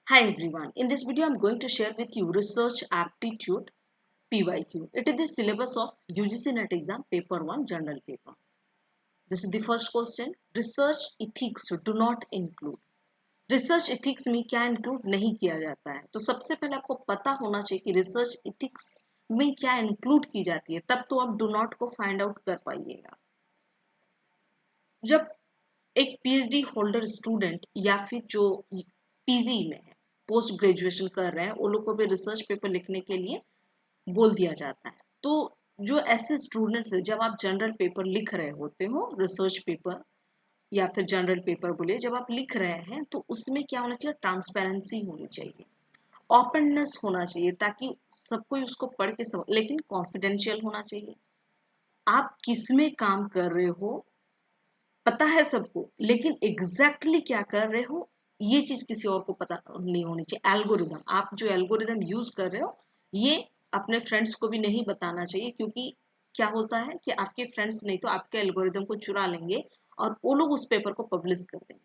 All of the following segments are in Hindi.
Hi everyone, in this video I am going to share with you Research Aptitude PYQ. It is the syllabus of UGC NET exam paper 1 general paper. This is the first question. Research ethics do not include. Research ethics में क्या इंक्लूड नहीं किया जाता है, तो सबसे पहले आपको पता होना चाहिए कि रिसर्च एथिक्स में क्या इंक्लूड की जाती है, तब तो आप डू नॉट को फाइंड आउट कर पाइएगा। जब एक पीएचडी होल्डर स्टूडेंट या फिर जो पीजी में है, पोस्ट ग्रेजुएशन कर रहे हैं, वो लोग को भी रिसर्च पेपर लिखने के लिए बोल दिया जाता है। तो जो ऐसे स्टूडेंट्स है, जब आप जनरल पेपर लिख रहे होते हो, रिसर्च पेपर या फिर जनरल पेपर बोले, जब आप लिख रहे हैं तो उसमें क्या होना चाहिए, ट्रांसपेरेंसी होनी चाहिए, ओपननेस होना चाहिए, ताकि सब कोई उसको पढ़ के समझ, लेकिन कॉन्फिडेंशियल होना चाहिए। आप किसमें काम कर रहे हो पता है सबको, लेकिन एग्जैक्टली क्या कर रहे हो ये चीज किसी और को पता नहीं होनी चाहिए। एल्गोरिदम, आप जो एल्गोरिदम यूज कर रहे हो ये अपने फ्रेंड्स को भी नहीं बताना चाहिए, क्योंकि क्या होता है कि आपके फ्रेंड्स नहीं तो आपके एल्गोरिदम को चुरा लेंगे और वो लोग उस पेपर को पब्लिश कर देंगे,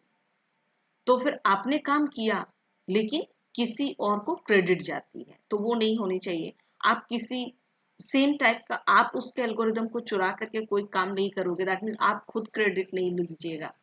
तो फिर आपने काम किया लेकिन किसी और को क्रेडिट जाती है, तो वो नहीं होनी चाहिए। आप किसी सेम टाइप का आप उसके एल्गोरिदम को चुरा करके कोई काम नहीं करोगे, दैट मीन्स आप खुद क्रेडिट नहीं लीजिएगा,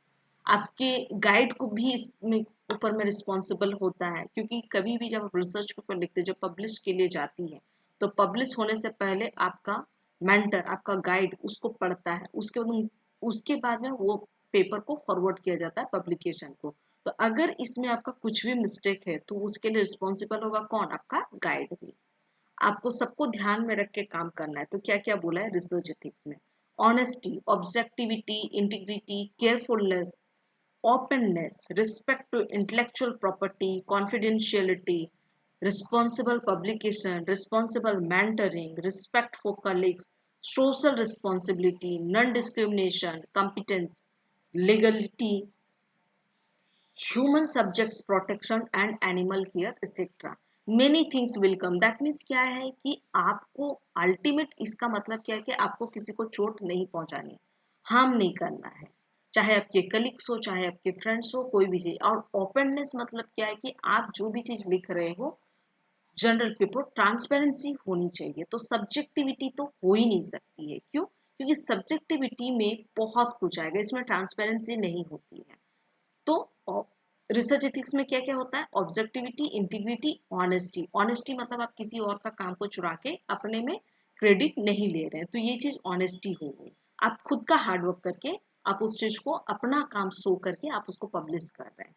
आपके गाइड को भी इसमें ऊपर में रिस्पॉन्सिबल होता है। क्योंकि कभी भी जब आप रिसर्च पेपर लिखते, जब पब्लिश के लिए जाती है, तो पब्लिश होने से पहले आपका मेंटर, आपका गाइड उसको पढ़ता है, उसके बाद में वो पेपर को फॉरवर्ड किया जाता है पब्लिकेशन को। तो अगर इसमें आपका कुछ भी मिस्टेक है तो उसके लिए रिस्पॉन्सिबल होगा कौन, आपका गाइड भी। आपको सबको ध्यान में रख के काम करना है। तो क्या क्या बोला है रिसर्च एथिक्स में, honesty, objectivity, integrity, carefulness, openness, respect to intellectual property, confidentiality, responsible publication, responsible mentoring, respect for colleagues, social responsibility, non-discrimination, competence, legality, human subjects protection and animal care etc. Many things will come. That means क्या है कि आपको अल्टीमेट, इसका मतलब क्या है कि आपको किसी को चोट नहीं पहुंचानी, हार्म नहीं करना है, चाहे आपके कलीग्स हो, चाहे आपके फ्रेंड्स हो, कोई भी चीज। और ओपननेस मतलब क्या है कि आप जो भी चीज लिख रहे हो जनरल पेपर, ट्रांसपेरेंसी होनी चाहिए। तो सब्जेक्टिविटी तो हो ही नहीं सकती है, क्यों? क्योंकि सब्जेक्टिविटी में बहुत कुछ आएगा, इसमें ट्रांसपेरेंसी नहीं होती है। तो रिसर्च एथिक्स में क्या क्या होता है, ऑब्जेक्टिविटी, इंटीग्रिटी, ऑनेस्टी। ऑनेस्टी मतलब आप किसी और का काम को चुरा के अपने में क्रेडिट नहीं ले रहे हैं, तो ये चीज ऑनेस्टी हो गई। आप खुद का हार्डवर्क करके आप उस चीज को, अपना काम शो करके आप उसको पब्लिश कर रहे हैं।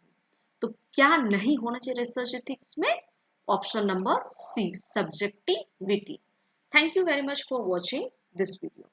तो क्या नहीं होना चाहिए रिसर्च एथिक्स में? Option number C, subjectivity. Thank you very much for watching this video.